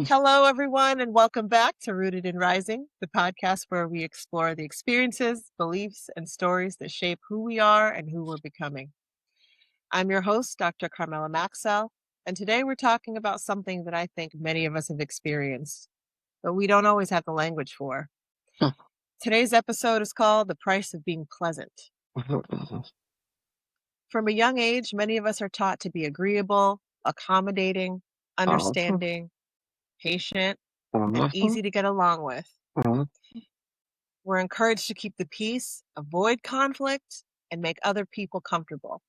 Hello, everyone, and welcome back to Rooted in Rising, the podcast where we explore the experiences, beliefs, and stories that shape who we are and who we're becoming. I'm your host, Dr. Carmela Maxell, and today we're talking about something that I think many of us have experienced, but we don't always have the language for. Today's episode is called The Price of Being Pleasant. From a young age, many of us are taught to be agreeable, accommodating, understanding, patient, and easy to get along with. We're encouraged to keep the peace, avoid conflict, and make other people comfortable.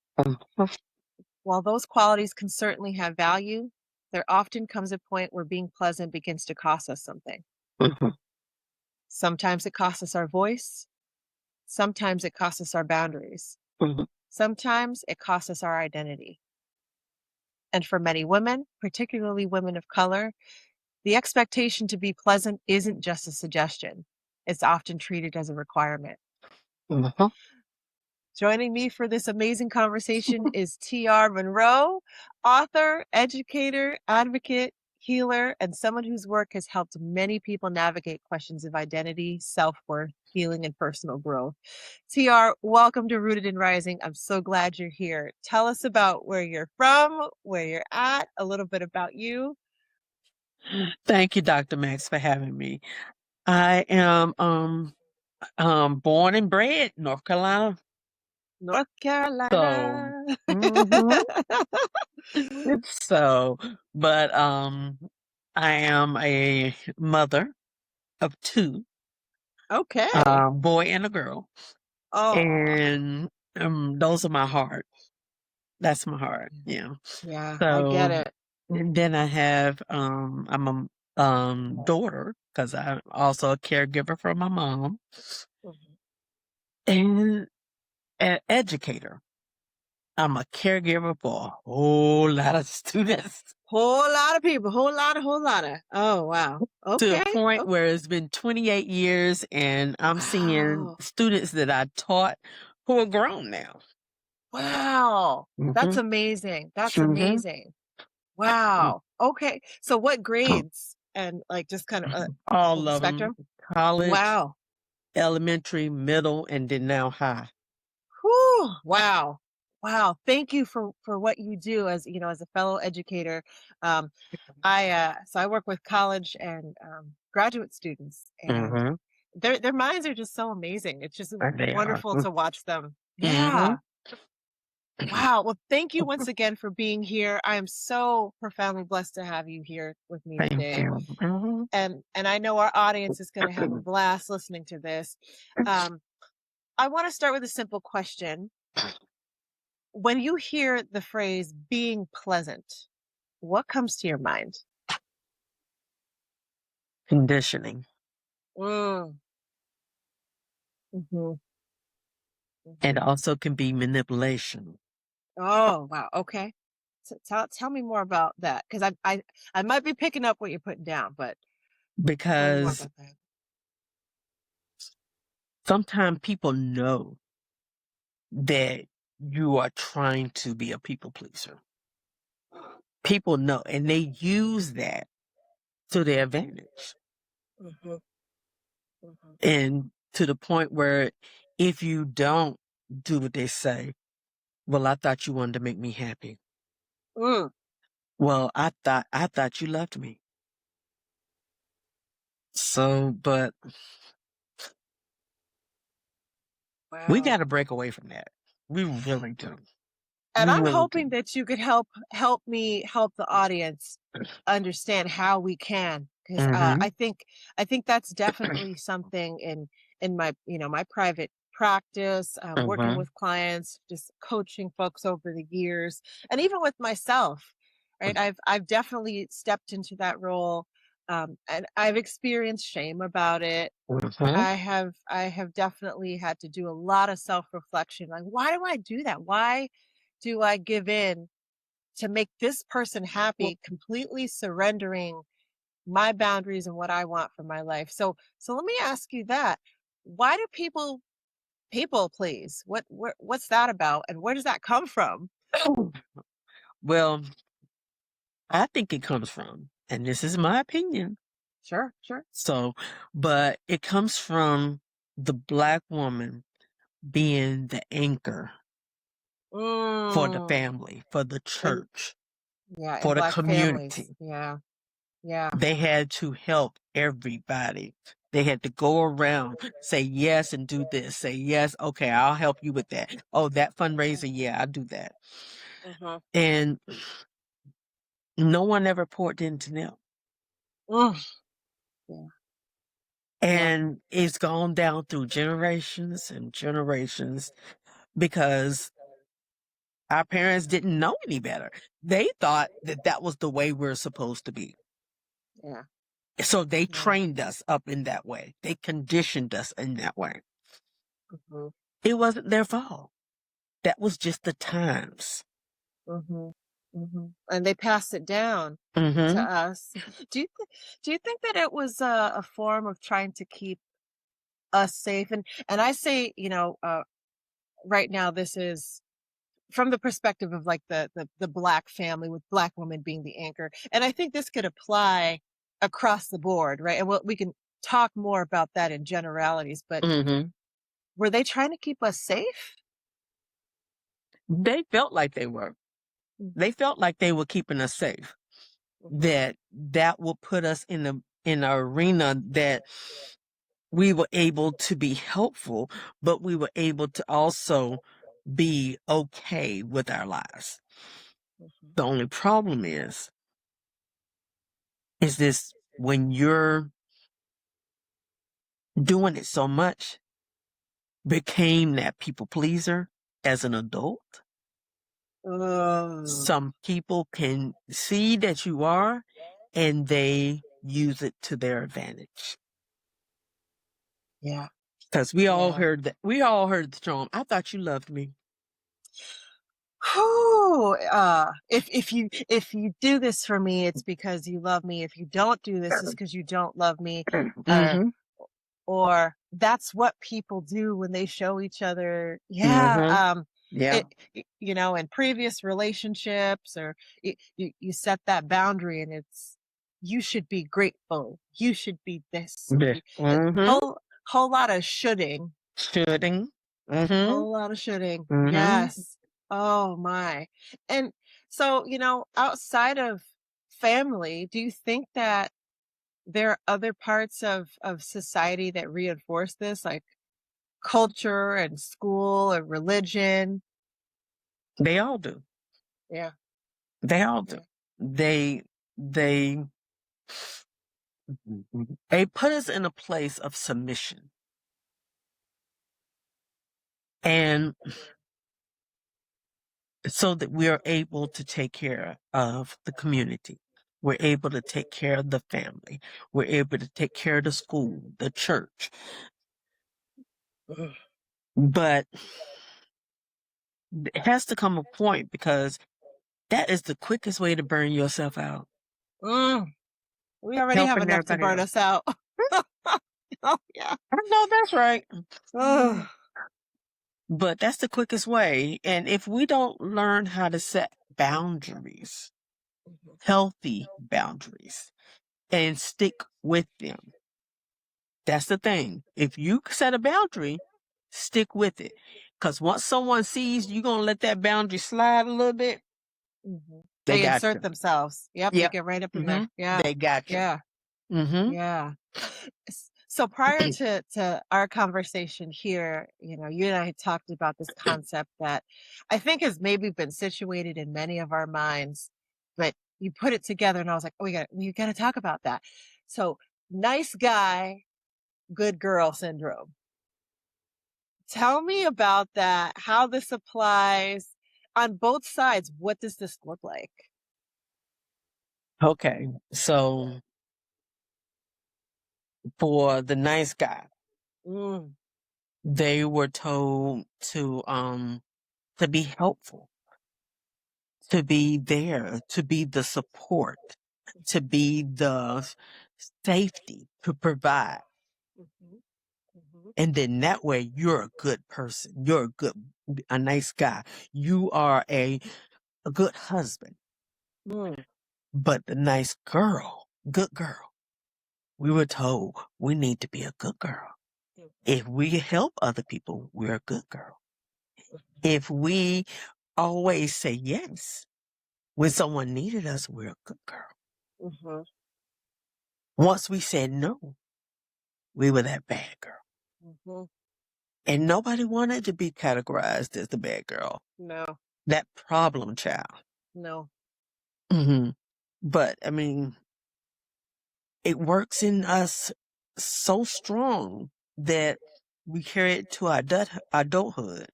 While those qualities can certainly have value, there often comes a point where being pleasant begins to cost us something. Sometimes it costs us our voice. Sometimes it costs us our boundaries. Sometimes it costs us our identity. And for many women, particularly women of color, the expectation to be pleasant isn't just a suggestion. It's often treated as a requirement. Joining me for this amazing conversation is T.R. Monroe, author, educator, advocate, healer, and someone whose work has helped many people navigate questions of identity, self-worth, healing, and personal growth. T.R., welcome to Rooted in Rising. I'm so glad you're here. Tell us about where you're from, where you're at, a little bit about you. Thank you, Dr. Max, for having me. I am born and bred North Carolina. North Carolina. But I am a mother of two, Okay. boy and a girl. Oh, And those are my heart. That's my heart. Yeah. yeah, I get So, it. and then I have I'm a daughter because I'm also a caregiver for my mom and an educator. I'm a caregiver for a whole lot of students Whole lot of people, whole lot of. Oh, wow. to a Okay. point where it's been 28 years and I'm seeing Wow. students that I taught who are grown now. Wow. That's Mhm. amazing. That's Mhm. amazing. Wow. Okay. So what grades and like just kind of All the of them, spectrum? college, Wow. elementary, middle, and then now high. Whew. Wow. Wow. Thank you for what you do as, as a fellow educator. I work with college and graduate students, and Mhm. their minds are just so amazing. It's just They are. wonderful to watch them. Mhm. Yeah. Wow. Well, thank you once again for being here. I am so profoundly blessed to have you here with me Thank today. you. Mhm. And I know our audience is going to have a blast listening to this. I want to start with a simple question. When you hear the phrase being pleasant, what comes to your mind? Conditioning. Mm. Mhm. And Mhm. also can be manipulation. Oh, wow. Okay. So tell me more about that, because I might be picking up what you're putting down, but tell me more Because about that. sometimes people know that you are trying to be a people pleaser. People know, and they use that to their advantage. Mhm. Mhm. And to the point where if you don't do what they say, well, I thought you wanted to make me happy. Mm. Well, I thought you loved me. So, but we Wow. got to break away from that. We really do. And We I'm really hoping do. that you could help me help the audience understand how we can, because Mm-hmm. I think that's definitely something in my my private practice, working Mm-hmm. with clients, just coaching folks over the years, and even with myself, right? I've definitely stepped into that role, and I've experienced shame about it. Mm-hmm. I have definitely had to do a lot of self-reflection. Like, why do I do that? Why do I give in to make this person happy, completely surrendering my boundaries and what I want for my life? So let me ask you that. Why do people please? What's that about, and where does that come from? Well, I think it comes from and this is my opinion. Sure, sure. So, but it comes from the Black woman being the anchor for the Mm. family, for the In church, Yeah, in for the Black families. community. Yeah, yeah. They had to help everybody. They had to go around, say yes and do this. Say yes, okay, I'll help you with that. Oh, that fundraiser, yeah, I'll do that. Mhm. And no one ever poured into them. Mm. Yeah, yeah, And it's gone down through generations and generations because our parents didn't know any better. They thought that that was the way we're supposed to be. yeah, So they yeah. trained us up in that way. They conditioned us in that way. Mhm, It wasn't their fault. That was just the times. mhm, mhm. And they passed it down to Mm-hmm. us. Do you think that it was a form of trying to keep us safe? And I say, right now this is from the perspective of like the Black family with Black women being the anchor. And I think this could apply across the board, right? And we can talk more about that in generalities, but Mm-hmm. were they trying to keep us safe? They felt like they were. Mhm, They felt like they were keeping us safe. mhm, That will put us in an arena that we were able to be helpful, but we were able to also be okay with our lives. mhm. The only problem is this when you're doing it so much, became that people pleaser as an adult. Ugh, Some people can see that you are and they use it to their advantage. yeah, Because yeah. we all heard the song, I thought you loved me. Whew, if you do this for me, it's because you love me. If you don't do this, it's because you don't love me. Or Mm-hmm. or that's what people do when they show each other. Yeah, Mm-hmm. Yeah. in previous relationships, or you set that boundary, and it's you should be grateful. You should be this. Mm-hmm. Whole lot of shoulding. Shooting. Mm-hmm. Whole lot of shitting. Mm-hmm. Yes. Oh my. And so, outside of family, do you think that there are other parts of society that reinforce this, like culture and school and religion? They all do. Yeah. They all do. Yeah. They they they put us in a place of submission. And so that we are able to take care of the community. We're able to take care of the family. We're able to take care of the school, the church. Ugh. But it has to come a point because that is the quickest way to burn yourself out. Mm, we already have Helping enough to everybody burn else. us out. Oh yeah. I know that's right. Ugh. But that's the quickest way. And if we don't learn how to set boundaries, Mhm. healthy boundaries, and stick with them, that's the thing. If you set a boundary, stick with it. Because once someone sees you going to let that boundary slide a little bit, Mhm. they They got insert you. themselves. Yep, they Yep. get right up in Hmm. there. Yeah. They got you. Yeah. Hmm. Yeah. So prior to our conversation here, you and I had talked about this concept that I think has maybe been situated in many of our minds, but you put it together and I was like, oh, we got to talk about that. So nice guy, good girl syndrome. Tell me about that, how this applies on both sides. What does this look like? Okay. So for the nice guy, Mm, they were told to be helpful, to be there, to be the support, to be the safety, to provide. mhm, mhm, And then that way you're a good person. You're a nice guy. You are a good husband. mm. But the nice girl, good girl, we were told we need to be a good girl. If we help other people, we're a good girl. If we always say yes when someone needed us, we're a good girl. Mm-hmm. Once we said no, we were that bad girl. Mm-hmm. And nobody wanted to be categorized as the bad girl, No, that problem child. no. hmm But I mean, it works in us so strong that we carry it to our adulthood.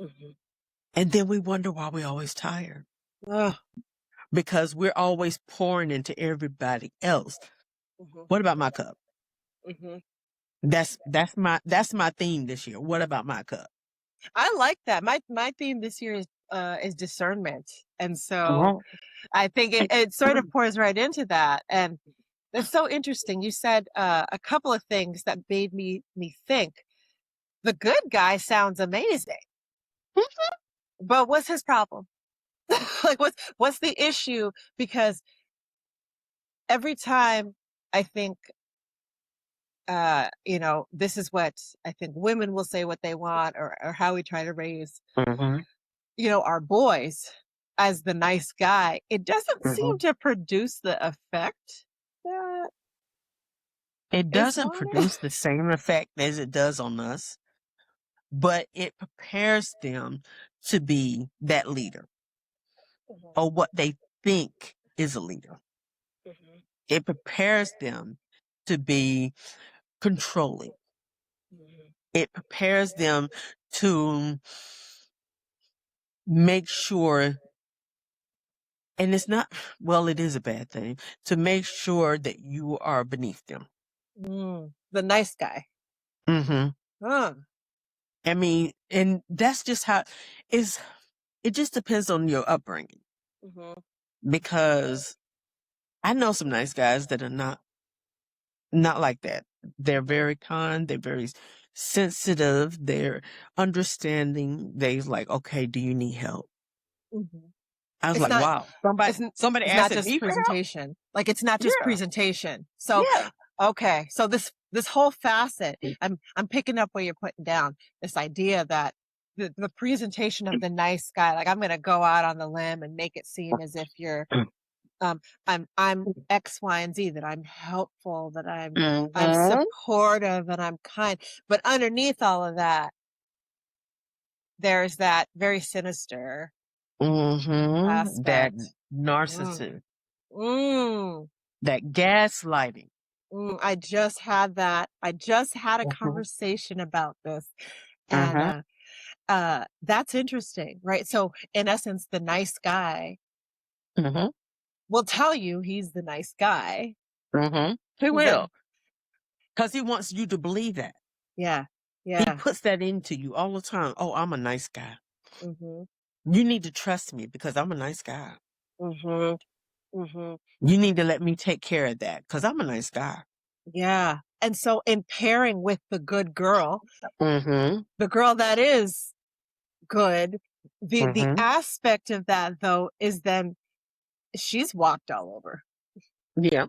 Mm-hmm. And then we wonder why we're always tired, Oh, because we're always pouring into everybody else. mm-hmm. What about my cup? Mm-hmm. That's my theme this year. What about my cup? I like that. My theme this year is discernment, and so Oh. I think it sort of pours right into that. And it's so interesting. You said a couple of things that made me think. The good guy sounds amazing, but what's his problem? Like, what's the issue? Because every time I think, this is what I think women will say what they want, or how we try to raise, Mm-hmm. our boys as the nice guy, it doesn't seem Mm-hmm. to produce the effect that It is doesn't wanted. produce the same effect as it does on us, but it prepares them to be that leader, Mhm, or what they think is a leader. mhm, It prepares them to be controlling. mhm, It prepares them to make sure, and it's not, well, it is a bad thing, to make sure that you are beneath them. the nice guy. hmm Huh. I mean, and that's just how it's, it just depends on your upbringing, Mhm, because I know some nice guys that are not like that. They're very kind. They're very sensitive. They're understanding. They're like, okay, do you need help? mhm. I was It's like, not wow, somebody, it's n- somebody it's not asking just me for help? presentation. Like, it's not just Yeah, presentation. So, yeah. okay, so this whole facet, I'm picking up what you're putting down. This idea that the presentation of the nice guy, like, I'm gonna go out on the limb and make it seem as if you're um I'm X, Y, and Z, that I'm helpful, that I'm hmm supportive, and I'm kind. But underneath all of that, there's that very sinister That aspect. Mm. narcissist, Mm. that gaslighting. I just had that. I just had a hmm conversation about this, and Uh-huh. that's interesting, right? So, in essence, the nice guy hmm will tell you he's the nice guy. He That, will, because he wants you to believe that. yeah, He yeah. puts that into you all the time. Oh, I'm a nice guy. Mm-hmm. You need to trust me because I'm a nice guy. Mm-hmm. Mm-hmm. You need to let me take care of that because I'm a nice guy. Yeah. And so, in pairing with the good girl, Mm-hmm. the girl that is good, the Mm-hmm. aspect of that, though, is then she's walked all over. Yeah.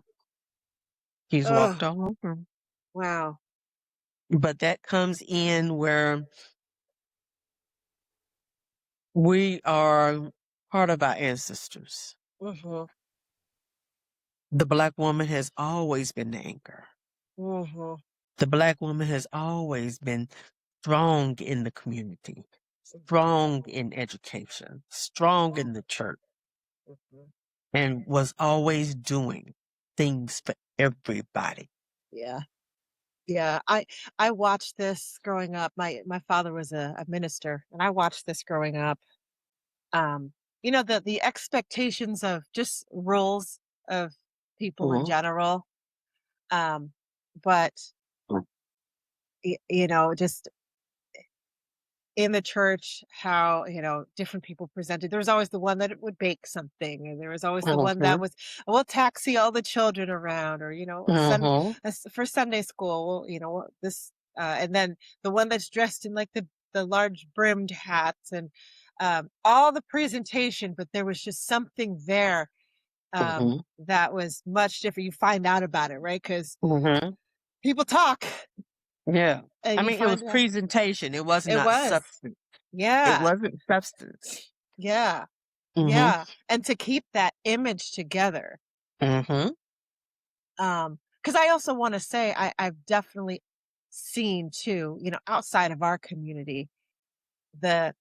He's Oh, walked all over. wow. But that comes in where we are part of our ancestors. Mm-hmm. The Black woman has always been the anchor. Mm-hmm. The Black woman has always been strong in the community, strong in education, strong in the church, Mm-hmm. and was always doing things for everybody. Yeah. Yeah. I watched this growing up. My father was a minister, and I watched this growing up. Um, the expectations of just roles of people in Mhm. general. But just in the church, how different people presented. There was always the one that would bake something, and there was always the one that Mhm. was, we'll taxi all the children around, or Mhm. for Sunday school, well, this, and then the one that's dressed in like the large brimmed hats, and all the presentation, but there was just something there that was much different. You find out about it, right? Because Mm-hmm. people talk, Yeah. and I you mean, it was find out presentation. It was it not was, substance. It yeah, wasn't substance. yeah, Mm-hmm. yeah, and to keep that image together. Mm-hmm. Because I also want to say I've definitely seen too, outside of our community, the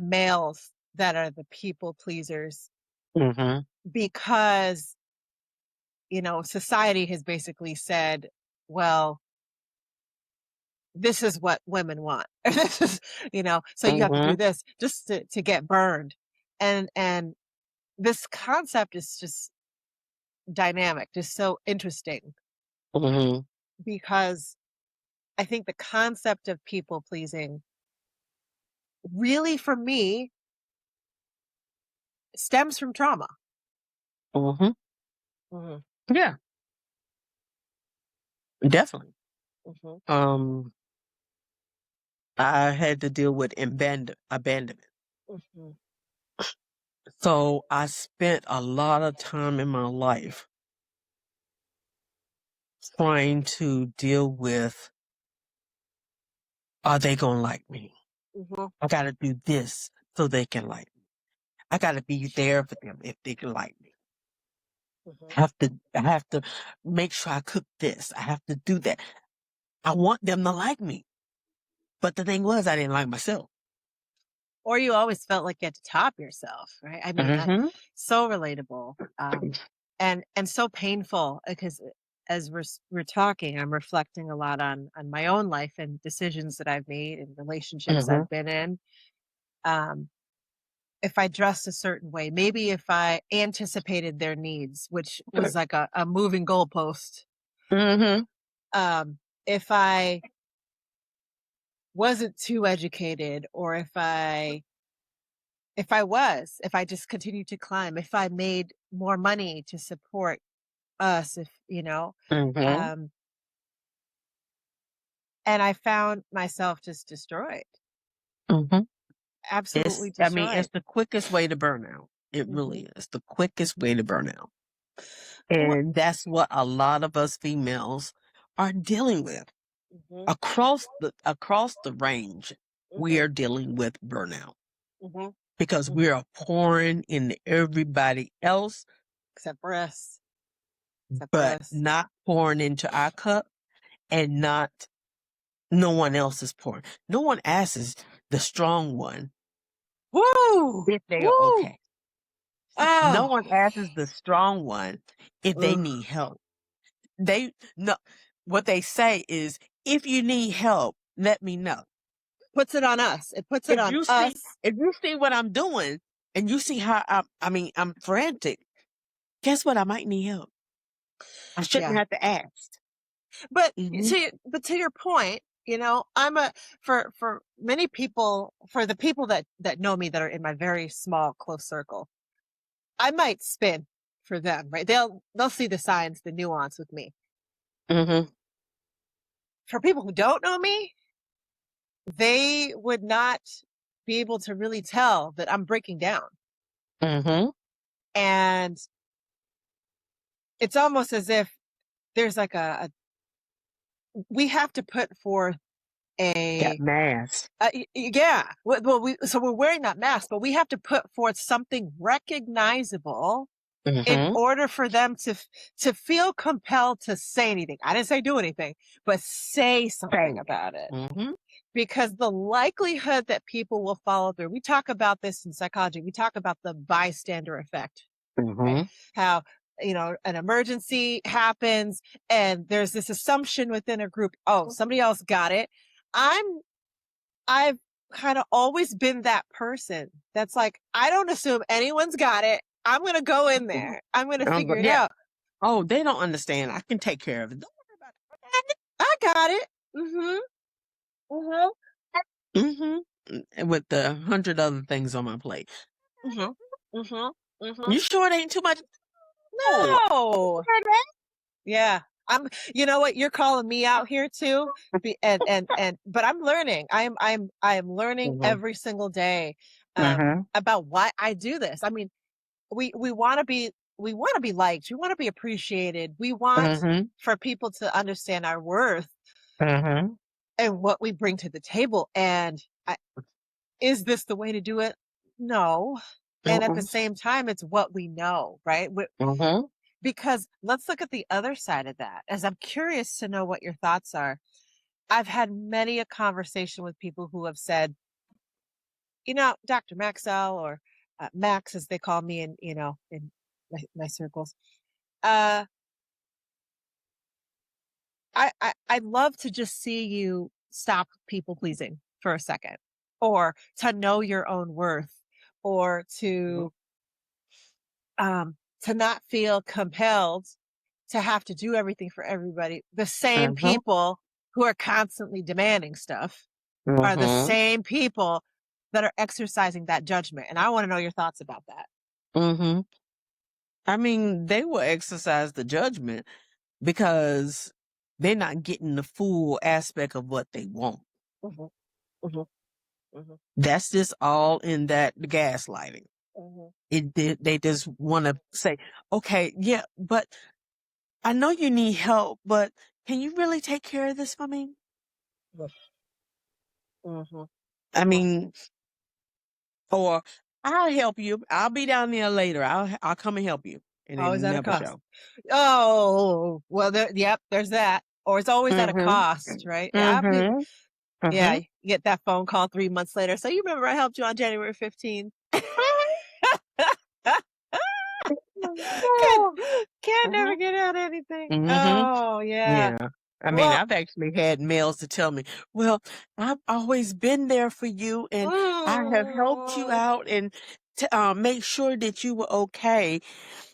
males that are the people pleasers Mm-hmm. because society has basically said, well, this is what women want. This is, so you have to do Mm-hmm. this just to get burned. And this concept is just dynamic, just so interesting Mm-hmm. because I think the concept of people pleasing really for me stems from trauma. Mm-hmm. Hmm. Yeah, definitely. Hmm. Um, I had to deal with abandonment. Hmm. So I spent a lot of time in my life trying to deal with, are they going to like me? Hmm. I got to do this so they can like me. I got to be there for them if they can like me. Hmm. I have to make sure I cook this. I have to do that. I want them to like me. But the thing was, I didn't like myself. Or you always felt like you had to top yourself, right? I mean, Mm-hmm. so relatable, and so painful because as we're talking, I'm reflecting a lot on my own life and decisions that I've made and relationships Mm-hmm. I've been in. Um, if I dressed a certain way, maybe if I anticipated their needs, which was like a moving goalpost. Mm-hmm. If I wasn't too educated, or if I just continued to climb, if I made more money to support us, if Mm-hmm. um, and I found myself just destroyed, Mm-hmm. absolutely It's destroyed. the quickest way to burn out. It Hmm. really is the quickest way to burn out. Well, And that's what a lot of us females are dealing with. hmm. Across the range, we Hmm. are dealing with burnout Hmm. because we Hmm. are pouring into everybody else, Except for us. Except for but us. not pouring into our cup, and not no one else is pouring. No one asks the strong one Woo! if they are Woo! okay. No Oh, one asks the strong one if they ugh. need help. They no What they say is, if you need help, let me know. Puts it on us. It puts it If on you us. see if you see what I'm doing and you see how I'm frantic, guess what? I might need help. I shouldn't Yeah. have to ask. But Mhm. to your point, I'm a for many people, for the people that know me that are in my very small close circle, I might spin for them, right? They'll see the signs, the nuance with me. Mhm. For people who don't know me, they would not be able to really tell that I'm breaking down. Mhm. And it's almost as if there's like we have to put forth Got a mass. yeah. Well, we're wearing that mask, but we have to put forth something recognizable in Mhm. order for them to feel compelled to say anything. I didn't say do anything, but say something Say. about it. Mhm. Because the likelihood that people will follow through, we talk about this in psychology, we talk about the bystander effect, right? Mhm. How, an emergency happens and there's this assumption within a group, oh, somebody else got it. I'm, I've kind of always been that person that's like, I don't assume anyone's got it. I'm going to go in there. I'm going to figure it Yeah. out. Oh, they don't understand. I can take care of it. Don't worry about it. I got it. Mm-hmm. Mm-hmm. And with the 100 other things on my plate. Mm-hmm. Mm-hmm. Mm-hmm. You sure it ain't too much? No. No. Yeah. You know what? You're calling me out here too. But I'm learning. I am learning Mhm. every single day, Mhm. about why I do this. I mean, we want to be we want to be liked. We want to be appreciated. We want for people to understand our worth and what we bring to the table. And is this the way to do it? No. And at the same time, it's what we know, right? Because let's look at the other side of that, as I'm curious to know what your thoughts are. I've had many a conversation with people who have said, Dr. Maxell, or Max, as they call me in my circles. I'd love to just see you stop people pleasing for a second, or to know your own worth, or to not feel compelled to have to do everything for everybody. The same people who are constantly demanding stuff are the same people that are exercising that judgment. And I want to know your thoughts about that. I mean, they will exercise the judgment because they're not getting the full aspect of what they want. That's just all in that gaslighting. They just want to say, okay, yeah, but I know you need help, but can you really take care of this for me? I mean, or I'll help you. I'll be down there later. I'll come and help you. And it Always at a never cost. show. Oh, well, there's that. Or it's always at a cost, right? Yeah, you get that phone call 3 months later. So you remember I helped you on January 15th? Can never get out anything. Oh, yeah. I mean, I've actually had males to tell me, well, I've always been there for you and I have helped you out and to make sure that you were okay.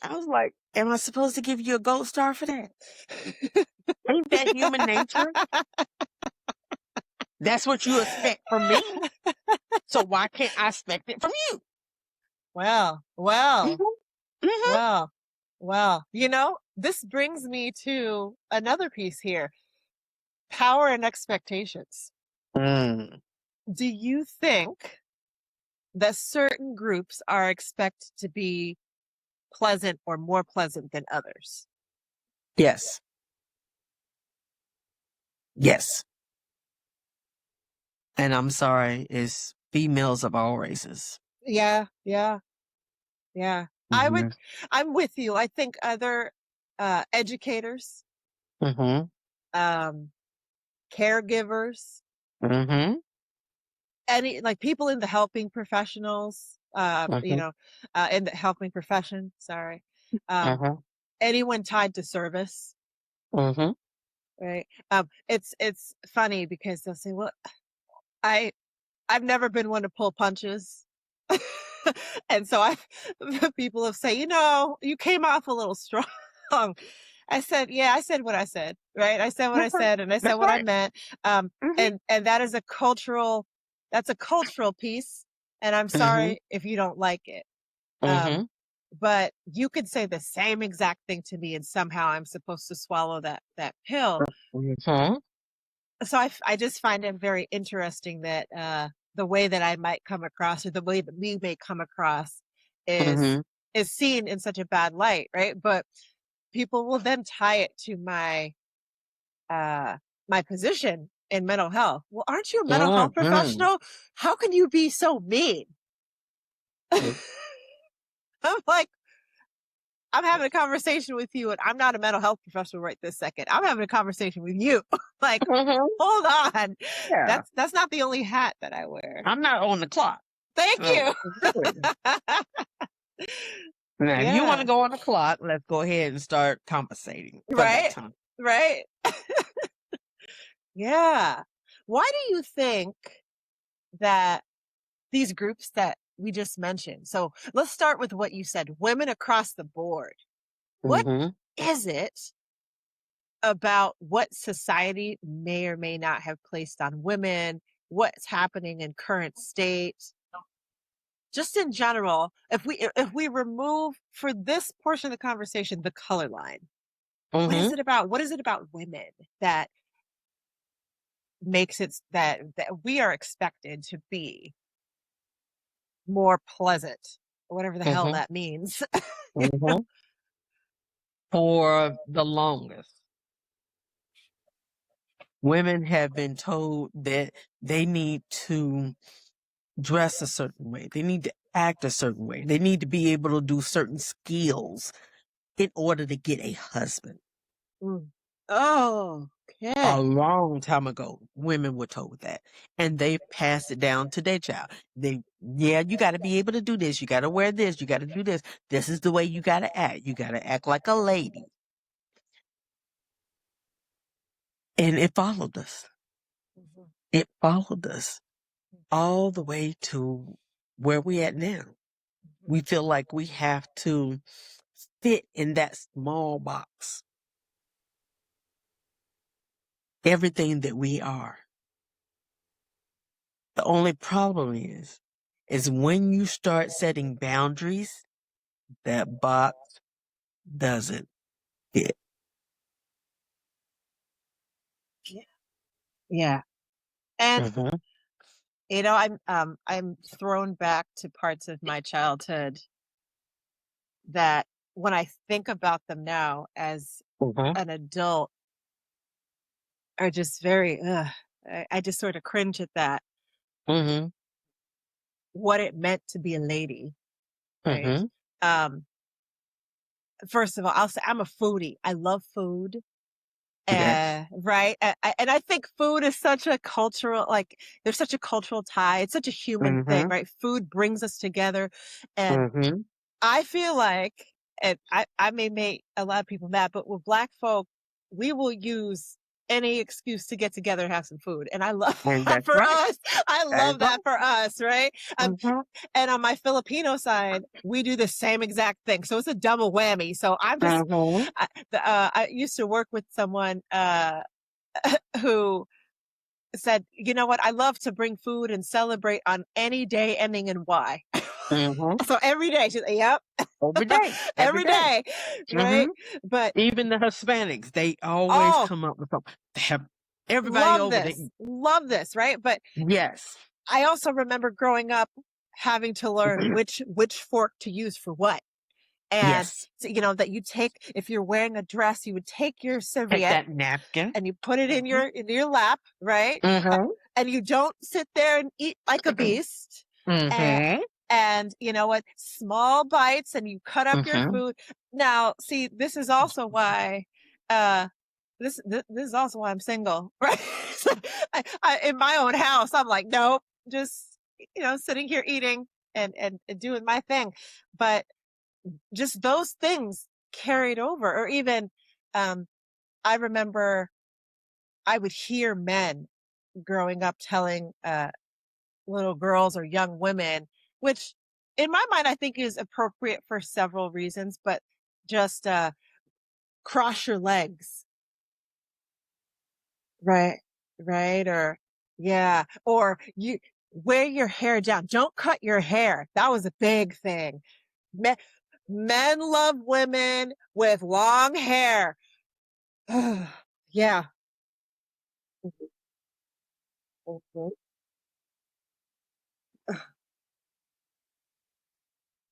I was like, am I supposed to give you a gold star for that? Ain't that human nature? That's what you expect from me. So why can't I expect it from you? Well. This brings me to another piece here. Power and expectations. Do you think that certain groups are expected to be pleasant or more pleasant than others? Yes. And I'm sorry, it's females of all races. Yeah. I'm with you. I think other educators, caregivers, any people in the helping professionals, in the helping profession, sorry, anyone tied to service, right? It's funny because they'll say, well, I've never been one to pull punches. And so people have said, you came off a little strong. I said what I said, right? I said what I said, and I said what I meant. And that is that's a cultural piece. And I'm sorry if you don't like it. But you could say the same exact thing to me and somehow I'm supposed to swallow that pill. So I just find it very interesting that the way that I might come across, or the way that we may come across, is seen in such a bad light, right? But people will then tie it to my position in mental health. Well, aren't you a mental health professional? How can you be so mean? I'm like, I'm having a conversation with you, and I'm not a mental health professional right this second. I'm having a conversation with you. Hold on. Yeah. That's not the only hat that I wear. I'm not on the clock. Thank you. Now, if you want to go on the clock, let's go ahead and start compensating for that time. Right. Yeah. Why do you think that these groups that we just mentioned, so let's start with what you said, women across the board. What is it about what society may or may not have placed on women, what's happening in current state, just in general, if we remove, for this portion of the conversation, the color line, what is it about women that makes it that we are expected to be more pleasant, whatever the hell that means? For the longest, women have been told that they need to dress a certain way. They need to act a certain way. They need to be able to do certain skills in order to get a husband. Oh, A okay. long time ago, women were told that, and they passed it down to their child. You got to be able to do this. You got to wear this. You got to do this. This is the way you got to act. You got to act like a lady. And it followed us. It followed us all the way to where we at now. We feel like we have to fit in that small box. Everything that we are. The only problem is when you start setting boundaries, that box doesn't fit. Yeah. And Mm-hmm. I'm thrown back to parts of my childhood that when I think about them now as Mm-hmm. an adult are just very I just sort of cringe at that. Mm-hmm. What it meant to be a lady, right? Mm-hmm. Um, First of all, I'll say I'm a foodie. I love food. Yes. Right. And I think food is such a cultural, like there's such a cultural tie. It's such a human thing, Mm-hmm. right? Food brings us together. And Mm-hmm. I feel like, and I may make a lot of people mad, but with Black folk, we will use any excuse to get together and have some food. And I love And that that's for right. us. I That's love that right. for us, right? Mm-hmm. And on my Filipino side, we do the same exact thing. So it's a double whammy. So I'm just, Mm-hmm. I used to work with someone who said, you know what? I love to bring food and celebrate on any day ending in Y. Mm-hmm. So every day, she's like, yep, Every day. Every every day. day, Mm-hmm. right? But Even the Hispanics, they always oh, come up with something. They have everybody over there. love this, right? But Yes. I also remember growing up having to learn which fork to use for what. And Yes. so, that you take, if you're wearing a dress, you would take your Take serviette that napkin. and you put it in Mm-hmm. your lap, right? Mm-hmm. And you don't sit there and eat like a beast. And, Mm-hmm. and you know what? Small bites, and you cut up your Mm-hmm. food. Now, see, this is also why, this is also why I'm single, right? In my own house, I'm like, nope, just sitting here eating and doing my thing. But just those things carried over, or even, I remember I would hear men growing up telling little girls or young women, which in my mind I think is appropriate for several reasons, but just cross your legs, right, right, or yeah, or you wear your hair down. Don't cut your hair. That was a big thing. Men, men love women with long hair. Yeah. Mhm.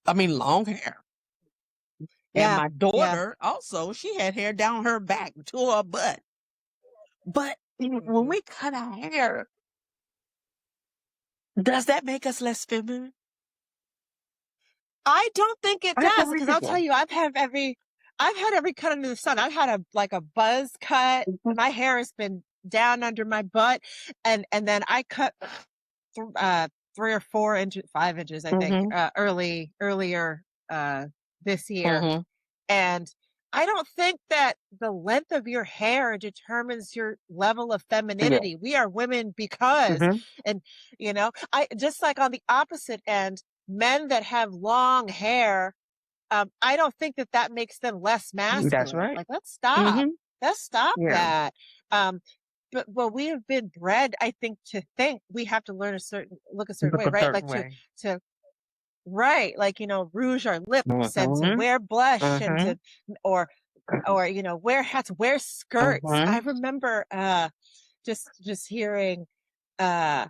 I mean, long hair. And Yeah. my Yeah. daughter also, she had hair down her back to her butt. But when Mhm. we cut our hair, does that make us less feminine? I don't think it I have to does, read because I'll tell people. you, I've had every cut under the sun. I've had a buzz cut. Mhm. My hair has been down under my butt, and then I cut th- uh 3 or 4 inches, 5 inches, I think, Mhm. earlier this year. Mhm. And I don't think that the length of your hair determines your level of Yeah. femininity. We are women because, Mhm. and I just like on the opposite end, men that have long hair, I don't think that that makes them less That's masculine. right. Like, let's stop. Mhm. Let's stop Yeah. that. Um, but well, we have been bred, I think we have to look a certain Look way, a right? certain Like way. to right, like rouge our lips and to Mhm. wear blush and Mhm. or wear hats, wear skirts. I Mhm. remember just hearing uh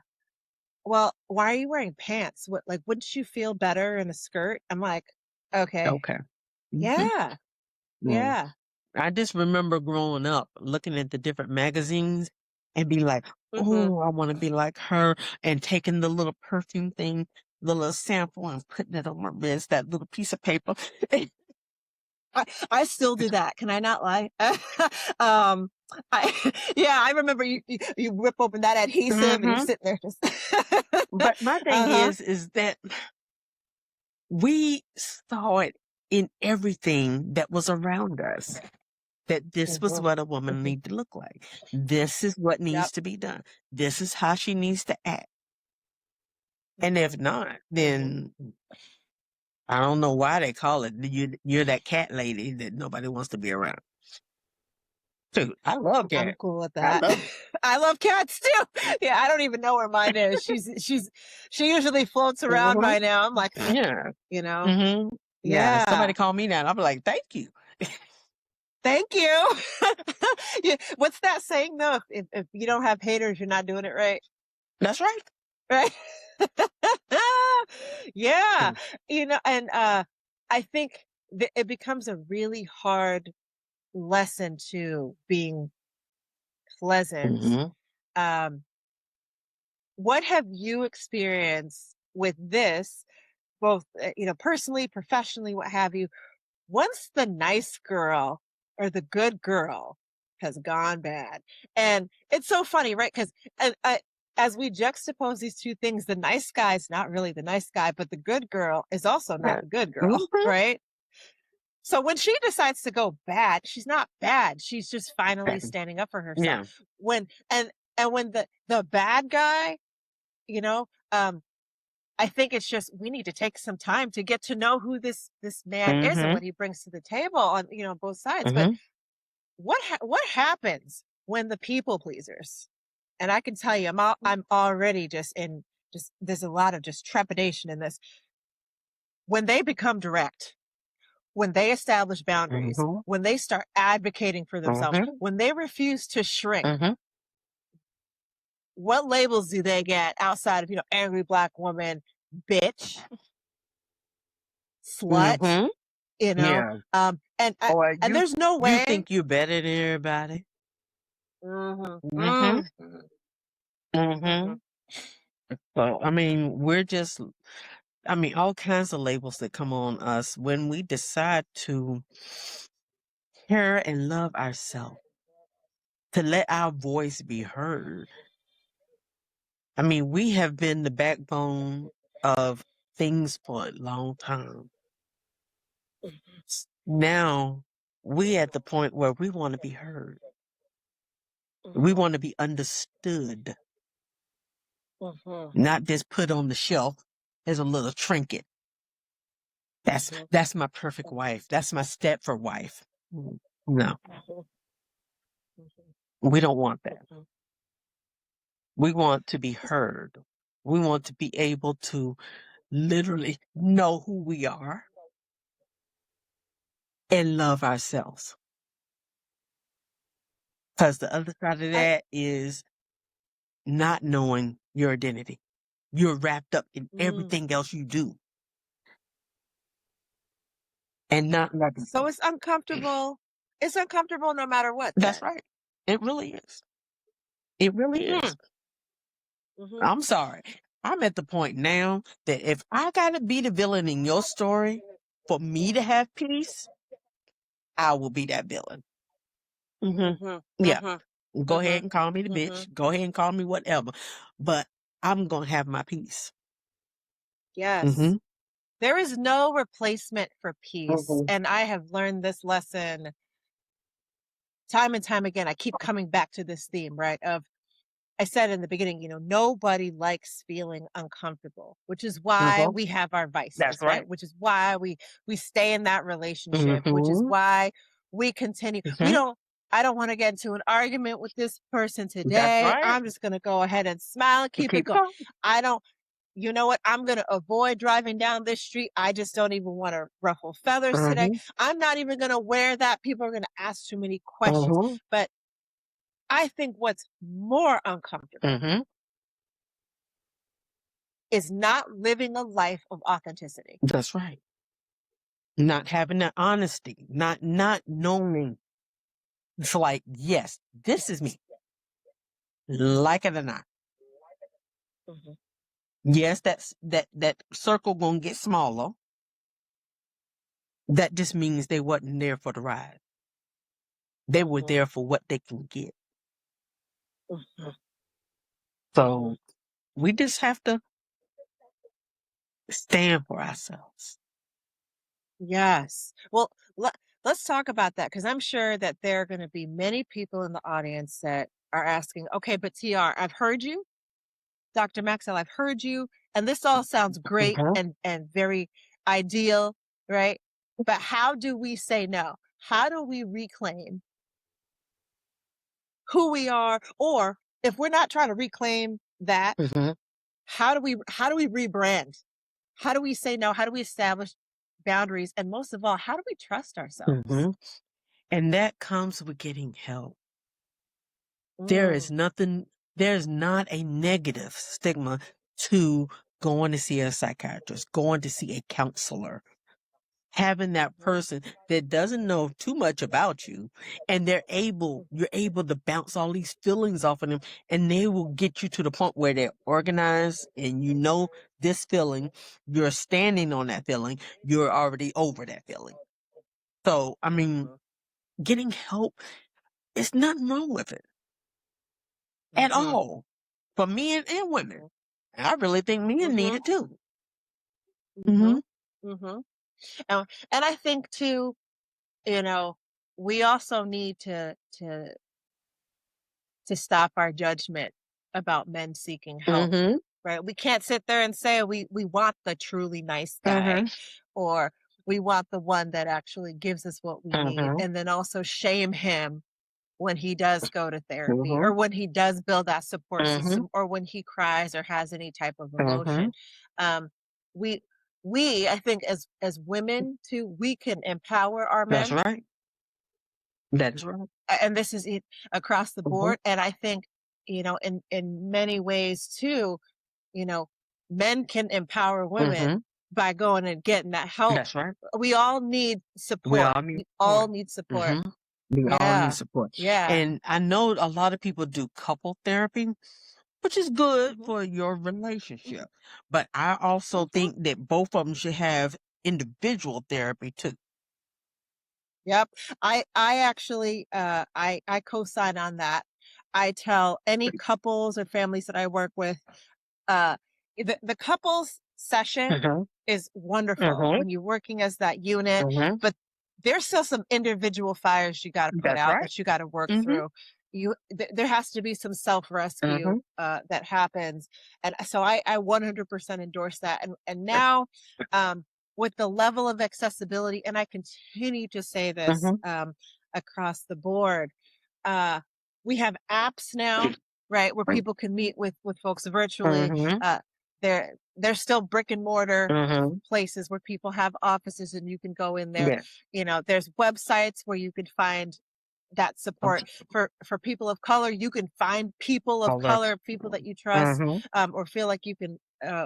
well, why are you wearing pants? What, like, wouldn't you feel better in a skirt? I'm like, okay, Okay. Mhm. yeah, Mm. yeah. I just remember growing up, looking at the different magazines and be like, Mhm. oh, I want to be like her, and taking the little perfume thing, the little sample, and putting it on my wrist, that little piece of paper. I still do that. Can I not lie? Yeah, I remember you rip open that adhesive and you're Hmm. sitting there just. But my thing Uh-huh. is that we saw it in everything that was around us. That this was Mhm. what a woman Mhm. need to look like. This is what needs Yep. to be done. This is how she needs to act. And Mhm. if not, Mhm. then I don't know why they call it. You're that cat lady that nobody wants to be around. Dude, I love I'm cat. cool with I that. love. I love cats too. Yeah, I don't even know where mine is. She usually floats around Mhm. by now. I'm like, Yeah. you know, Hmm. Yeah. yeah. Somebody call me that. I'll be like, thank you. Thank you. Yeah, what's that saying though? If you don't have haters, you're not doing it right. That's right. Right? Yeah. Mm-hmm. And I think it becomes a really hard lesson to being pleasant. Mm-hmm. Um, what have you experienced with this, both, personally, professionally, what have you, once the nice girl or the good girl has gone bad? And it's so funny, right? Because as we juxtapose these two things, the nice guy is not really the nice guy, but the good girl is also not Yeah. the good girl, Mm-hmm. right? So when she decides to go bad, she's not bad. She's just finally standing up for herself. Yeah. When and when the bad guy, you know, um, I think it's just we need to take some time to get to know who this man is and Mm-hmm. what he brings to the table on both sides. But Mm-hmm. what happens when the people pleasers? And I can tell you, I'm already just there's a lot of just trepidation in this. When they become direct, when they establish boundaries, Mm-hmm. when they start advocating for themselves, Mm-hmm. when they refuse to shrink, Mm-hmm. what labels do they get outside of angry black woman, bitch, slut, Mm-hmm. Yeah. Or and there's no you way. think you're better than everybody. Mhm, Mm-hmm. mhm, Mm-hmm. mhm, So I mean, all kinds of labels that come on us when we decide to care and love ourselves, to let our voice be heard. I mean, we have been the backbone of things for a long time. Now we at the point where we want to be heard. We mhm, want to be understood, mhm, not just put on the shelf as a little trinket. mhm, That's my perfect wife. That's my Stepford wife. No, mhm, mhm, we don't want that. mhm. We want to be heard. We want to be able to literally know who we are and love ourselves. Because the other side of I that is not knowing your identity. You're wrapped up in mm. everything else you do and not loving So it. it's uncomfortable. It's uncomfortable no matter what That's then. right. It really is. It really Hmm. is. Mhm. I'm sorry. I'm at the point now that if I gotta be the villain in your story for me to have peace, I will be that villain. Hmm. Mhm. Yeah. Mhm. Go ahead Mhm. and call me the Mhm. bitch. Go ahead and call me whatever. But I'm gonna have my peace. Yes. Hmm. There is no replacement for peace. Hmm. And I have learned this lesson time and time again. I keep coming back to this theme, right? I said in the beginning, nobody likes feeling uncomfortable, which is why Uh-huh. we have our That's vices, right? right. Which is why we stay in that relationship, which is Hmm. why we continue. Hmm. I don't want to get into an argument with this person That's today. right. I'm just going to go ahead and smile and keep it Keep going. going. I don't, you know what? I'm going to avoid driving down this street. I just don't even want to ruffle feathers today. Hmm. I'm not even going to wear that. People are going to ask too many questions. Hmm. But I think what's more uncomfortable Hmm. is not living a life of authenticity. That's right. Not having that honesty, not knowing. It's like, yes, this is me. Like it or not. Mm-hmm. Yes, that circle gonna get smaller. That just means they wasn't there for the ride. They were Mm-hmm. there for what they can get. Mm-hmm. Mm-hmm. So we just have to stand for ourselves. Yes. Well, let's talk about that because I'm sure that there are going to be many people in the audience that are asking, okay, but TR, I've heard you, Dr. Maxell, I've heard you, and this all sounds great Mhm. and very ideal, right? But how do we say no? How do we reclaim who we are? Or if we're not trying to reclaim that, Mhm. how do we rebrand? How do we say no? How do we establish boundaries? And most of all, how do we trust ourselves? Mhm. And that comes with getting help. There is Mm, nothing, there's not a negative stigma to going to see a psychiatrist, going to see a counselor, having that mhm, person that doesn't know too much about you and you're able to bounce all these feelings off of them and they will get you to the point where they're organized and you know this feeling, you're standing on that feeling, you're already over that feeling. So, I mean, mhm, getting help, it's nothing wrong with it at mhm, all for men and women. mhm, And I really think men need mhm, it too. mhm, Hmm. mhm. And I think too, you know, we also need to stop our judgment about men seeking help, Hmm. right? We can't sit there and say we want the truly nice guy Hmm. or we want the one that actually gives us what we need Hmm. and then also shame him when he does go to therapy Hmm. or when he does build that support Hmm. system or when he cries or has any type of Hmm. emotion. Um, we I think as women too, we can empower our That's men, right. That is right. and this is it across the Hmm. board. And I think, in many ways too, you know, men can empower women Hmm. by going and getting that help. That's right. We all need We support. all need We all support. need support. Hmm. We all need Yeah. support. Yeah. And I know a lot of people do couple therapy, which is good Hmm. for your relationship. But I also Hmm. think that both of them should have individual therapy too. Yep. I actually I co-sign on that. I tell any couples or families that I work with, uh the couples session Hmm. is wonderful Hmm. when you're working as that unit, Hmm. but there's still some individual fires you got to put That's out, right. that you got to work Hmm. through. There has to be some self-rescue Hmm. that happens, and so I 100% endorse that. And now, um with the level of accessibility, and I continue to say this, Hmm. across the board, uh, we have apps now, right, where people can meet with folks virtually. Hmm. Uh, there's still brick and mortar Hmm. places where people have offices and you can go in there. Yes. There's websites where you can find that support for people of color. You can find people of All that. color, people that you trust, Hmm. or feel like you can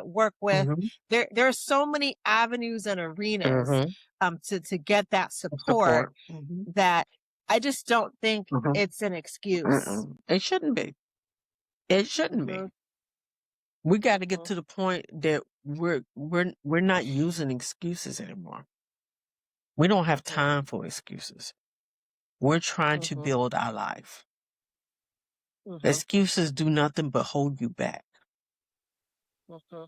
work with. Hmm. There are so many avenues and arenas, Hmm. to get that support, Support. Hmm. that I just don't think Hmm. it's an excuse. It shouldn't be. It shouldn't be. Mhm, We got to get mhm, to the point that we're not using excuses anymore. We don't have mhm, time for excuses. We're trying to mhm, build our life. mhm, Excuses do nothing but hold you back. mhm,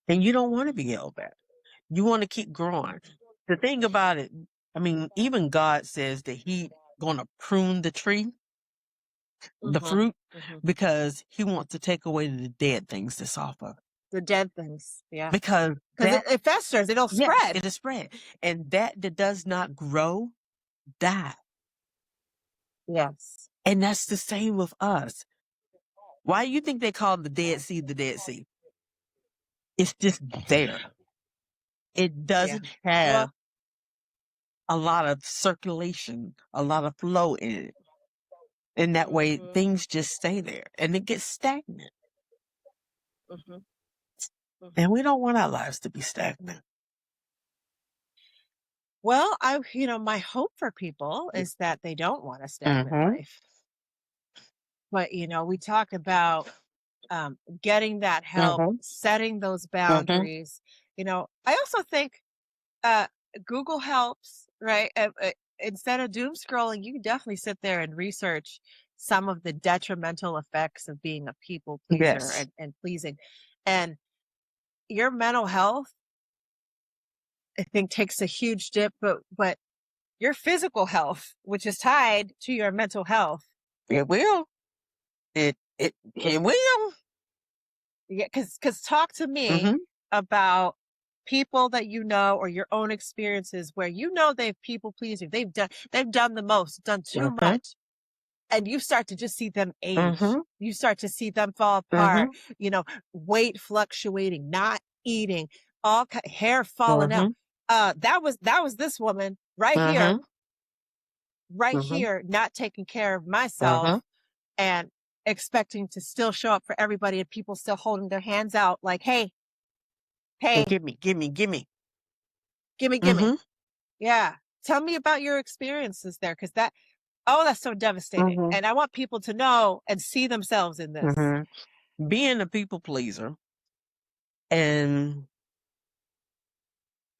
And you don't want to be held back. You want to keep growing. The thing about it, I mean, even God says that He gonna prune the tree, the mhm, fruit, mhm. because He wants to take away the dead things that's off of it. The dead things, yeah, Because because that, it festers, it'll yes, spread. it is spread. And that does not grow, die. Yes. And that's the same with us. Why do you think they call the Dead Sea the Dead Sea? It's just there. It Yeah. doesn't Well, have a lot of circulation, a lot of flow in it. And that way mhm, things just stay there and it gets stagnant. mhm, mhm. And we don't want our lives to be stagnant. Well, my hope for people is that they don't want a stagnant Mm-hmm. life. But, we talk about getting that help, Mm-hmm. setting those Mm-hmm. boundaries. I also think uh, Google helps, right? Instead of doom scrolling, you can definitely sit there and research some of the detrimental effects of being a people pleaser Yes. and pleasing. And your mental health, I think, takes a huge dip, but your physical health, which is tied to your mental health. It will. It will. Yeah, because talk to me Mm-hmm. about people that or your own experiences where they've people pleasing. They've done the most, done too Mm-hmm. much, and you start to just see them age. Mm-hmm. You start to see them fall apart, Mm-hmm. weight fluctuating, not eating, hair falling out. Mm-hmm. That was this woman Mm-hmm. right Mm-hmm. here, not taking care of Mm-hmm. myself and expecting to still show up for everybody and people still holding their hands out like, hey, And hey, gimme. gimme, gimme. Mm-hmm. Yeah. Tell me about your experiences there. That's so devastating. Mm-hmm. And I want people to know and see themselves in this. Mm-hmm. Being a people pleaser and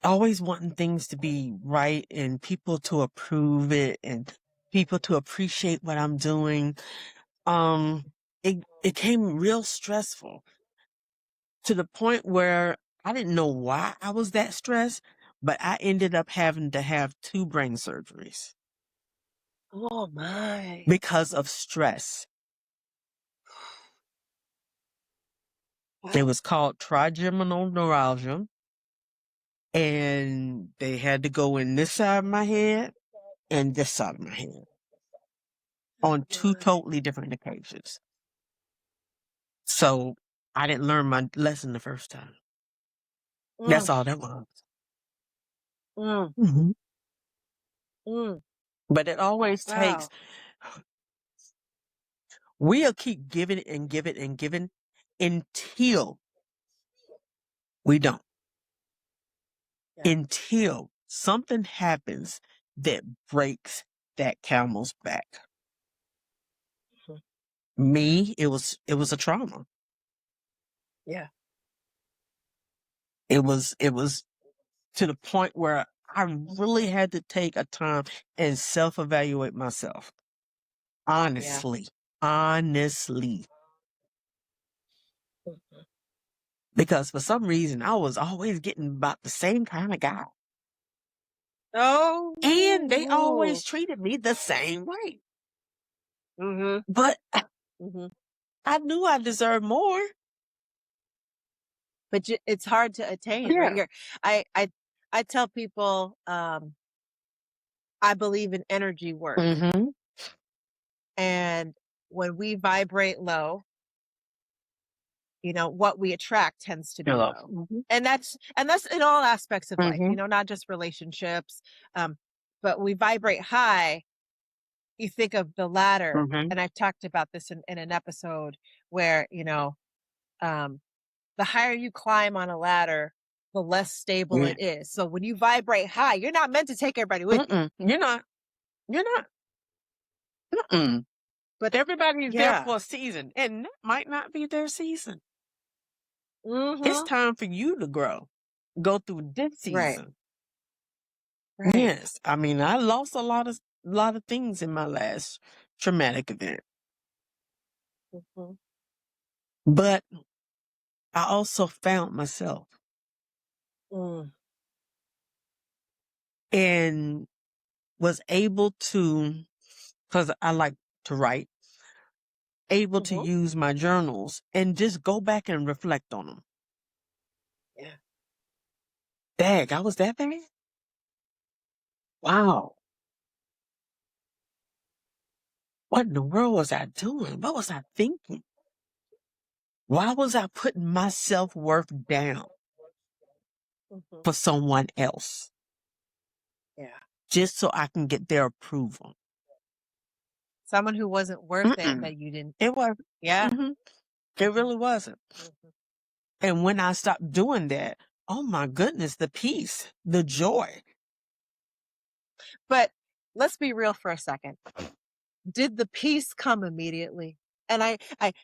always wanting things to be right and people to approve it and people to appreciate what I'm doing. It came real stressful to the point where I didn't know why I was that stressed, but I ended up having to have 2 brain surgeries Oh my. because of stress. It Wow. was called trigeminal neuralgia, and they had to go in this side of my head and this side of my head Oh on 2 my. totally different occasions. So I didn't learn my lesson the first time. That's Mm, all that was. mm, Hmm. mm. But it always takes, Wow. we'll keep giving and giving and giving until we don't, Yeah. until something happens that breaks that camel's back. Mhm. Me, it was a trauma. Yeah. It was to the point where I really had to take a time and self-evaluate myself. Yeah. Honestly. Honestly. Mhm. Because for some reason I was always getting about the same kind of guy. And they Oh. always treated me the same way. Mm-hmm. But Mm-hmm. I knew I deserved more. But it's hard to attain, right? Yeah. I tell people, I believe in energy work. Mm-hmm. And when we vibrate low, what we attract tends to be Hello. low. Mm-hmm. And that's in all aspects of life, Mm-hmm. not just relationships. Um, but we vibrate high. You think of the ladder, Mm-hmm. and I've talked about this in an episode where, um, the higher you climb on a ladder, the less stable Yeah. it is. So when you vibrate high, you're not meant to take everybody with you. Mm-mm. You're not. You're not. Mm-mm. But Everybody is there yeah. for a season, and that might not be their season. It's Mm-hmm. time for you to grow. Go through this Right. season. Right. Yes. I mean, I lost a lot of things in my last traumatic event. Mm-hmm. But I also found myself Mm. and was able to, because I like to write, able to Mm-hmm. use my journals and just go back and reflect on them. Yeah. Dag, I was that bad? Wow. What in the world was I doing? What was I thinking? Why was I putting my self-worth down Mm-hmm. for someone else Yeah. just so I can get their approval? Someone who wasn't worth it Mm-mm. that you didn't. It was. Yeah. Hmm. It Mm-hmm. really wasn't. Mm-hmm. And when I stopped doing that, oh my goodness, the peace, the joy. But let's be real for a second. Did the peace come immediately? And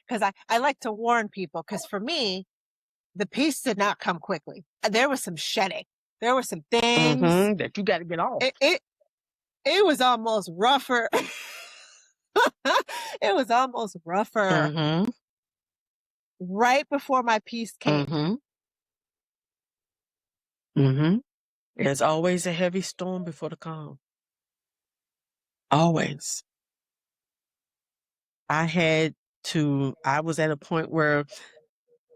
because I like to warn people, because for me, the peace did not come quickly. There was some shedding. There were some things. That you got to get off. It was almost rougher. It was almost rougher right before my peace came. There's always a heavy storm before the calm. Always. I was at a point where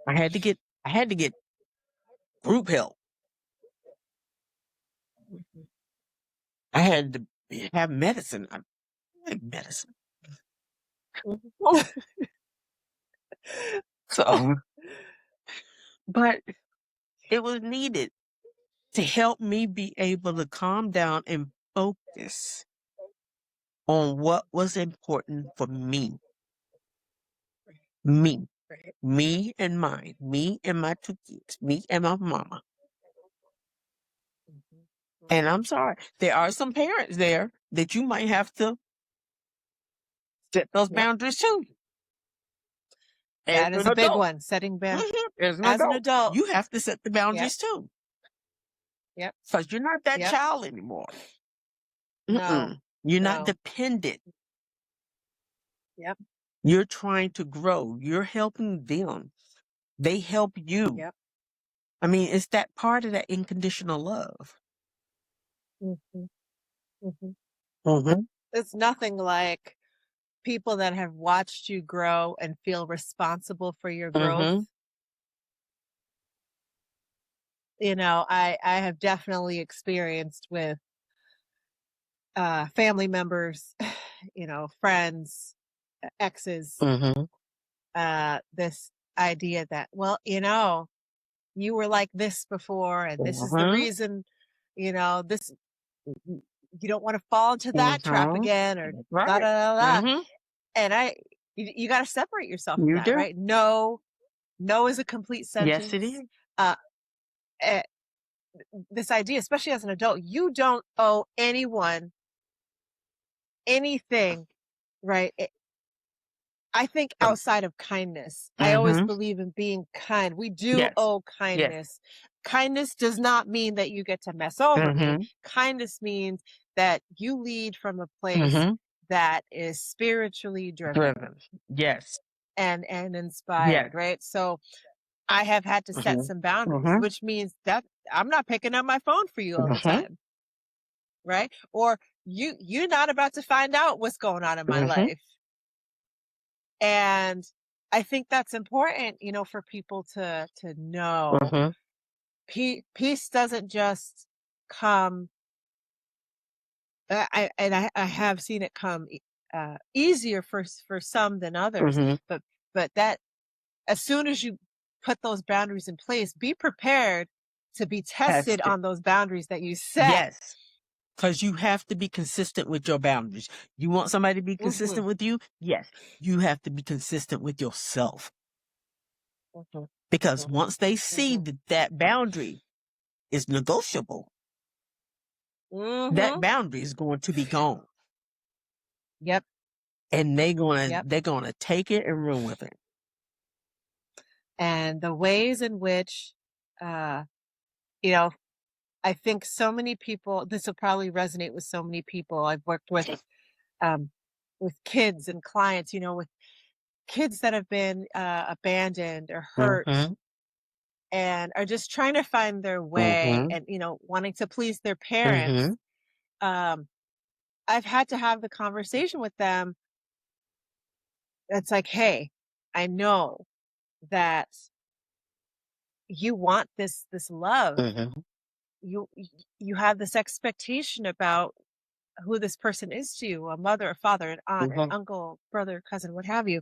I had to get group help. I had to have medicine. I like medicine. So, but it was needed to help me be able to calm down and focus on what was important for me. Me. Me and mine. Me and my 2 kids. Me and my mama. And I'm sorry, there are some parents there that you might have to set those boundaries too. That is a big one, setting boundaries. As an adult, you have to set the boundaries too. Yep. Because you're not that child anymore. No. You're not dependent. Yep. You're trying to grow. You're helping them. They help you. Yep. I mean, it's that part of that unconditional love. It's nothing like people that have watched you grow and feel responsible for your growth. You know, I have definitely experienced with family members, you know, friends, exes, this idea that, well, you know, you were like this before, and this is the reason, you know, this, you don't want to fall into that trap again, or da da da da. And you got to separate yourself from that, right? No is a complete sentence. Yes, it is. This idea, especially as an adult, you don't owe anyone anything, right? I think outside of kindness, I always believe in being kind. We do owe kindness. Kindness does not mean that you get to mess over me. Kindness means that you lead from a place that is spiritually driven. Yes. And inspired, right? So I have had to set some boundaries, which means that I'm not picking up my phone for you all the time, right? Or you're not about to find out what's going on in my life. And I think that's important, you know, for people to know. Peace doesn't just come. I have seen it come easier for some than others, but that as soon as you put those boundaries in place, be prepared to be tested on those boundaries that you set. Yes. Because you have to be consistent with your boundaries. You want somebody to be consistent with you? Yes. You have to be consistent with yourself. Because once they see that that boundary is negotiable, that boundary is going to be gone. Yep. And they're gonna take it and run with it. And the ways in which, you know, I think so many people, this will probably resonate with so many people I've worked with kids and clients, you know, with kids that have been abandoned or hurt and are just trying to find their way and, you know, wanting to please their parents. I've had to have the conversation with them. It's like, hey, I know that you want this love. You have this expectation about who this person is to you, a mother, a father, an aunt, an uncle, brother, cousin, what have you.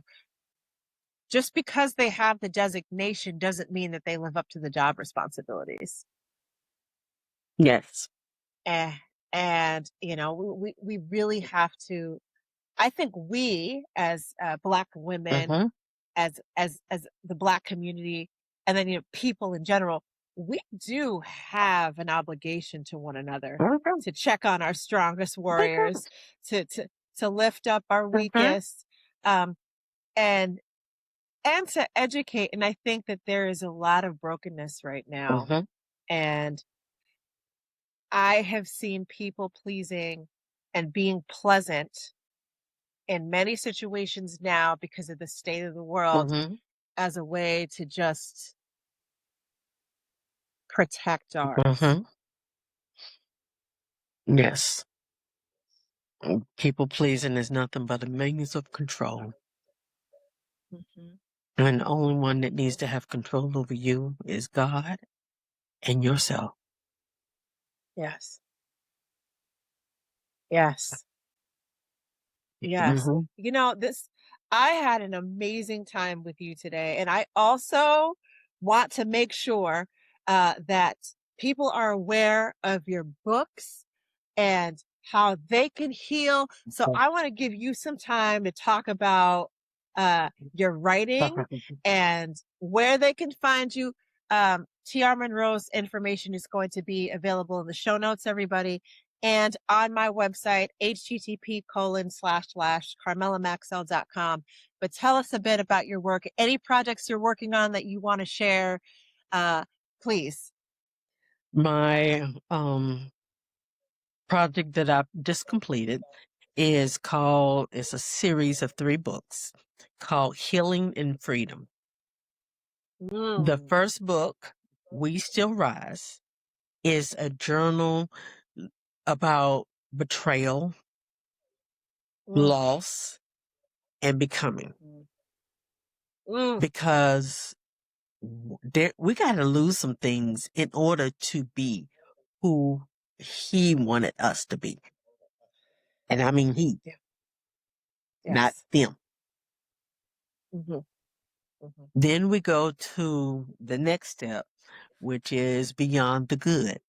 Just because they have the designation doesn't mean that they live up to the job responsibilities. Yes. And you know, we really have to, I think we as Black women, as the Black community, and then, you know, people in general, we do have an obligation to one another Mhm. to check on our strongest warriors, to to to lift up our Mhm. weakest, um, and to educate. And I think that there is a lot of brokenness right now, Mhm. and I have seen people pleasing and being pleasant in many situations now because of the state of the world Mhm. as a way to just protect ours. Mhm. Yes. People pleasing is nothing but a means of control. Mhm. And the only one that needs Mhm. to have control over you is God and yourself. Yes. Yes. Yes. Mhm. You know, I had an amazing time with you today. And I also want to make sure that people are aware of your books and how they can heal. So I want to give you some time to talk about your writing and where they can find you. TR Monroe's information is going to be available in the show notes, everybody. And on my website, http://carmelamaxell.com. But tell us a bit about your work, any projects you're working on that you want to share, uh, please. My project that I've just completed it's a series of 3 books called Healing and Freedom. The Mm, first book, We Still Rise, is a journal about betrayal, mm, loss, and becoming. mm, mm. Because we got to lose some things in order to be who he wanted us to be. And I mean he, Yeah. not Yes. them. Hmm. Hmm. Then we go to the next step, which is Beyond the Good,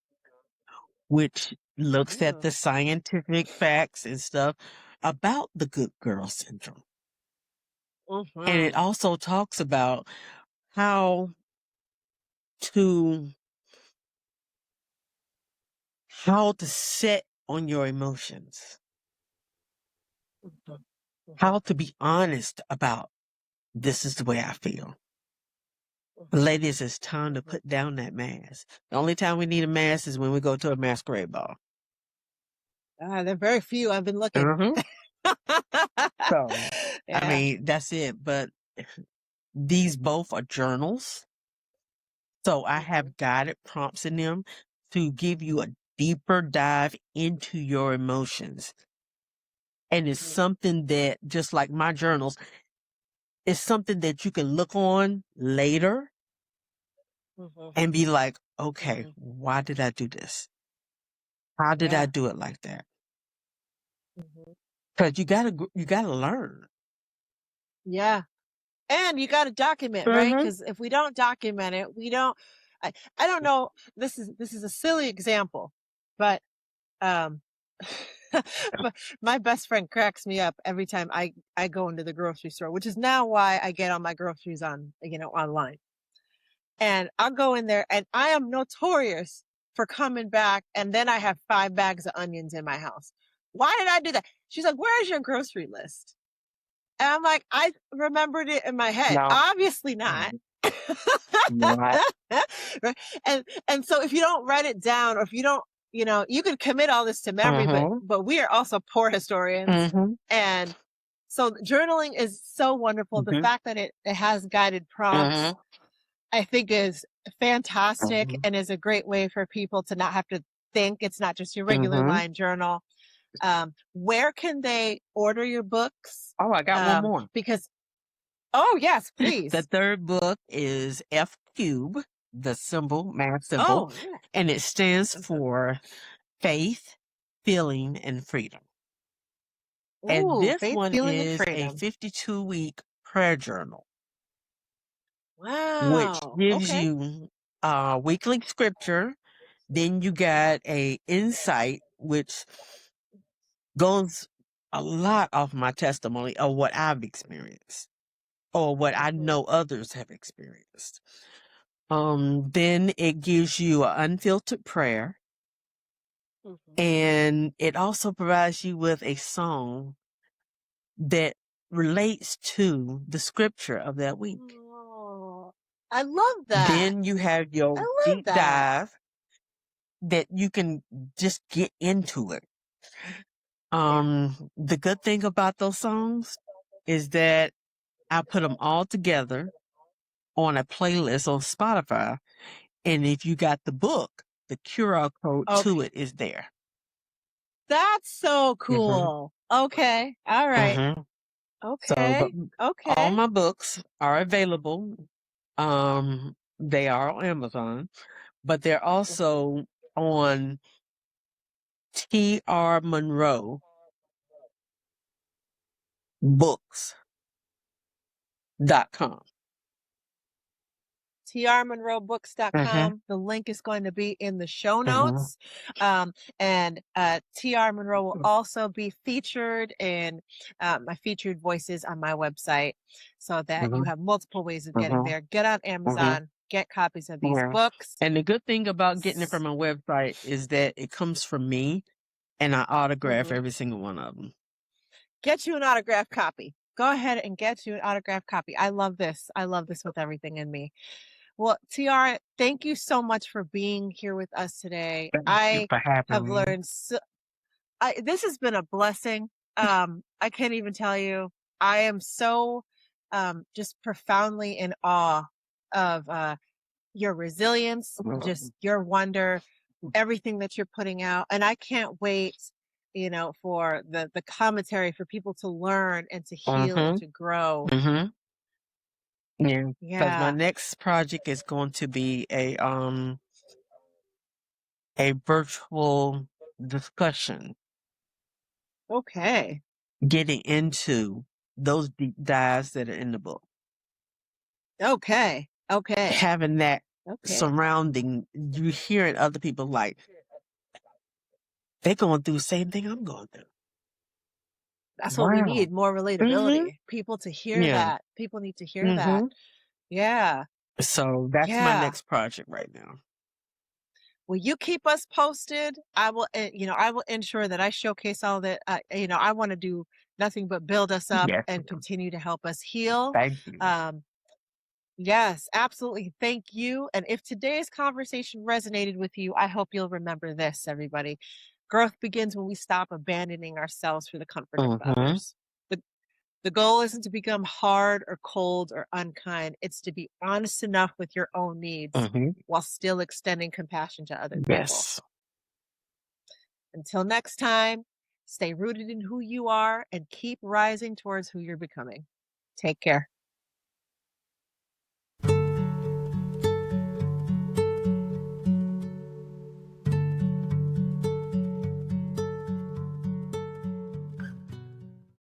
which looks at the Mm, scientific facts and stuff about the good girl syndrome. And it hmm. also talks about how to set on your emotions, Hmm. Hmm. how to be honest about this is the way I feel. Hmm. Ladies, it's time to Hmm. put down that mask. The only time we need a mask is when we go to a masquerade ball. There are very few. I've been looking. Hmm. So, I Yeah. mean, that's it. But these both are journals. So I Hmm. have guided prompts in them to give you a deeper dive into your emotions. And it's Hmm. something that, just like my journals, it's something that you can look on later Hmm. and be like, okay, Hmm. why did I do this? How did I Yeah. do it like that? Hmm. Cause you gotta learn. Yeah. And you got to document, right? Mm-hmm. Because if we don't document it, we don't. I don't know. This is a silly example, but um, my best friend cracks me up every time I go into the grocery store, which is now why I get all my groceries online. And I'll go in there, and I am notorious for coming back, and then I have 5 bags of onions in my house. Why did I do that? She's like, "Where's your grocery list?" And I'm like, I remembered it in my head. No. Obviously not. Not. Right? And so if you don't write it down, or if you don't, you can commit all this to memory, but Mm-hmm. but we are also poor historians. Mm-hmm. And so journaling is so wonderful. The Mm-hmm. fact that it has guided prompts, Mm-hmm. I think is fantastic Mm-hmm. and is a great way for people to not have to think. It's not just your regular Mm-hmm. line journal. Where can they order your books? Oh, I got one more. Because Oh, yes, The please. third book is F Cube, the symbol, math symbol, Oh, yeah. and it stands Uh-huh. for faith, feeling, and freedom. And Ooh, this faith, one feeling, and is a freedom. 52-week prayer journal, which Wow. gives Okay. you weekly scripture. Then you got a insight, which goes a lot off my testimony of what I've experienced or what I Mhm. know others have experienced. Then it gives you an unfiltered prayer, and it also provides you with a song that relates to the scripture of that week. Oh, I love that. Then you have your deep dive that you can just get into it. The good thing about those songs is that I put them all together on a playlist on Spotify. And if you got the book, the QR code to it is there. That's so cool. Okay. All right. So, but Okay. all my books are available. They are on Amazon, but they're also on TR Monroe books.com. trmonroebooks.com. The link is going to be in the show notes. And TR Monroe will also be featured in my featured voices on my website, so that you have multiple ways of getting there. Get on Amazon, get copies of these books. And the good thing about getting it from my website is that it comes from me, and I autograph every single one of them. Get you an autographed copy. Go ahead and get you an autographed copy. I love this. I love this with everything in me. Well, TR, thank you so much for being here with us today. Thank you for having me. Learned this has been a blessing. I can't even tell you. I am so just profoundly in awe of your resilience, just your wonder, everything that you're putting out. And I can't wait, for the commentary, for people to learn and to heal and to grow. Yeah, because my next project is going to be a virtual discussion. Okay. Getting into those deep dives that are in the book. Okay. Having that surrounding, you hearing other people like, they're going through the same thing I'm going through. That's what we need, more relatability. People to hear that. People need to hear that. Yeah. So that's my next project right now. Will you keep us posted? I will, I will ensure that I showcase all that. I want to do nothing but build us up and continue to help us heal. Thank you. Yes, absolutely. Thank you. And if today's conversation resonated with you, I hope you'll remember this, everybody. Growth begins when we stop abandoning ourselves for the comfort of others. The goal isn't to become hard or cold or unkind. It's to be honest enough with your own needs while still extending compassion to other people. Until next time, stay rooted in who you are and keep rising towards who you're becoming. Take care.